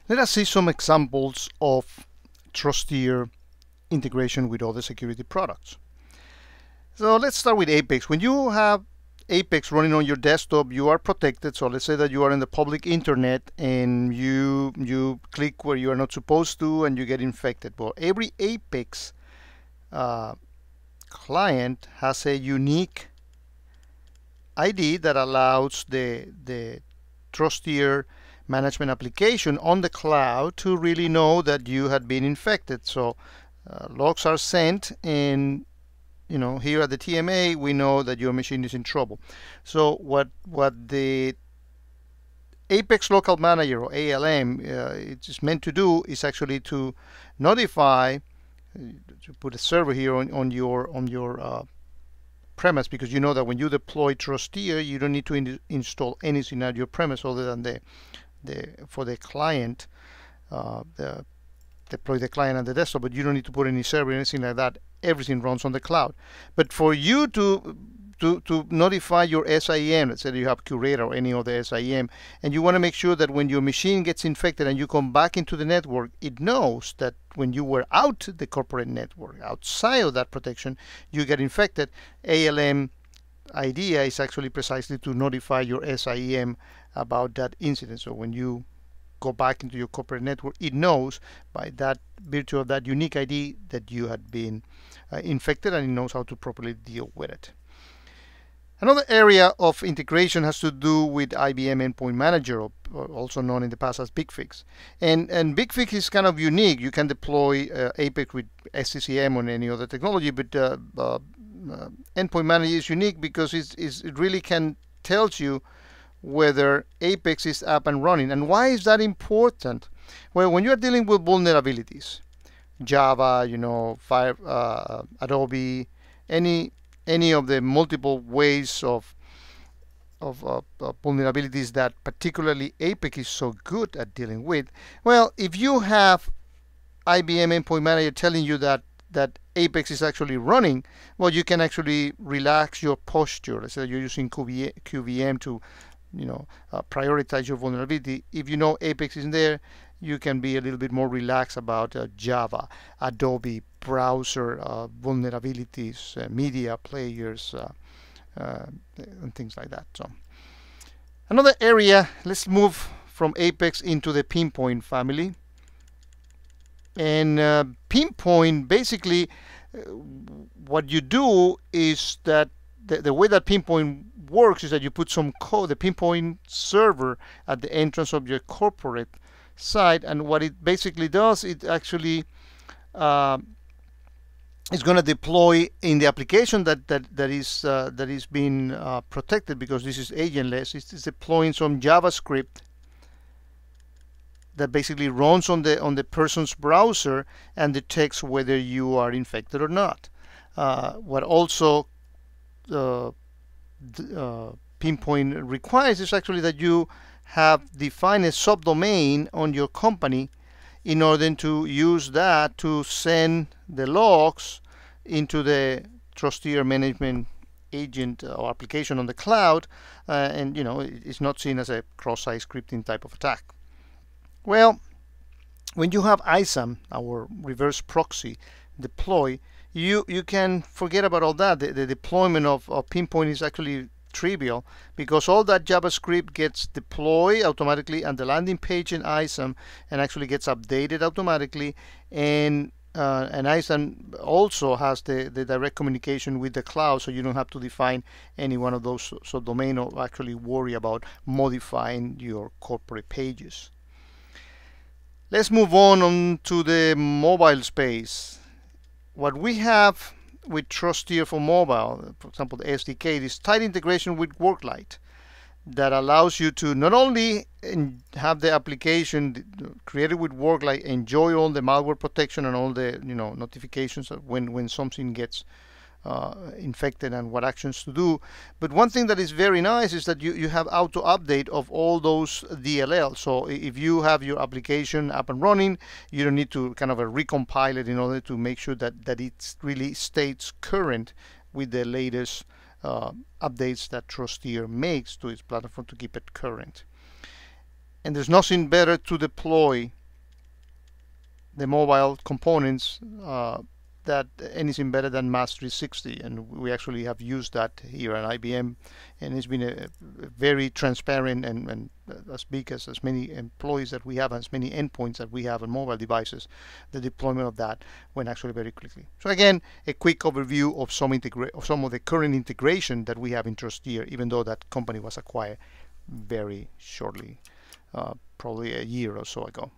Let us see some examples of Trusteer integration with other security products. So let's start with Apex. When you have Apex running on your desktop, you are protected. So let's say that you are in the public internet and you click where you are not supposed to and you get infected. Well, every Apex client has a unique ID that allows the Trusteer management application on the cloud to really know that you had been infected. So logs are sent, and here at the TMA we know that your machine is in trouble. So what the Apex Local Manager, or ALM, it's meant to do is actually to notify, to put a server here on your premise, because you know that when you deploy Trusteer, you don't need to install anything at your premise other than for the client, deploy the client on the desktop, but you don't need to put any server or anything like that. Everything runs on the cloud. But for you to notify your SIEM, let's say you have Curator or any other SIEM, and you want to make sure that when your machine gets infected and you come back into the network, it knows that when you were out the corporate network, outside of that protection, you get infected. ALM idea is actually precisely to notify your SIEM about that incident. So when you go back into your corporate network, it knows by that virtue of that unique ID that you had been infected, and it knows how to properly deal with it. Another area of integration has to do with IBM Endpoint Manager, or also known in the past as BigFix. And BigFix is kind of unique. You can deploy Apex with SCCM on any other technology, but Endpoint Manager is unique because it really can tell you whether Apex is up and running. And why is that important? Well, when you're dealing with vulnerabilities, Java, Adobe, any of the multiple ways of vulnerabilities that particularly Apex is so good at dealing with, well, if you have IBM Endpoint Manager telling you that Apex is actually running, well, you can actually relax your posture. Let's say you're using QVM to prioritize your vulnerability. If you know Apex is in there, you can be a little bit more relaxed about Java, Adobe, browser vulnerabilities, media players, and things like that. So another area, let's move from Apex into the Pinpoint family. And Pinpoint, basically, what you do is that the way that Pinpoint works is that you put some code, the Pinpoint server, at the entrance of your corporate site, and what it basically does, it actually is going to deploy in the application that is being protected, because this is agentless. It's deploying some JavaScript that basically runs on the person's browser and detects whether you are infected or not. What also Pinpoint requires is actually that you have defined a subdomain on your company in order to use that to send the logs into the Trusteer management agent or application on the cloud, and it's not seen as a cross-site scripting type of attack. Well, when you have ISAM, our reverse proxy, deploy, you can forget about all that. The deployment of Pinpoint is actually trivial, because all that JavaScript gets deployed automatically on the landing page in ISAM and actually gets updated automatically, and ISAM also has the direct communication with the cloud, so you don't have to define any one of those subdomain or actually worry about modifying your corporate pages. Let's move on to the mobile space. What we have with Trusteer for mobile, for example, the SDK, is tight integration with Worklight that allows you to not only have the application created with Worklight enjoy all the malware protection and all the notifications of when something gets infected and what actions to do, but one thing that is very nice is that you have auto update of all those DLL. So if you have your application up and running, you don't need to kind of recompile it in order to make sure that it really stays current with the latest updates that Trusteer makes to its platform to keep it current. And there's nothing better to deploy the mobile components that anything better than Mass 360, and we actually have used that here at IBM, and it's been a very transparent and as big as many employees that we have, as many endpoints that we have on mobile devices. The deployment of that went actually very quickly. So again, a quick overview of some of the current integration that we have in Trusteer, even though that company was acquired very shortly, probably a year or so ago.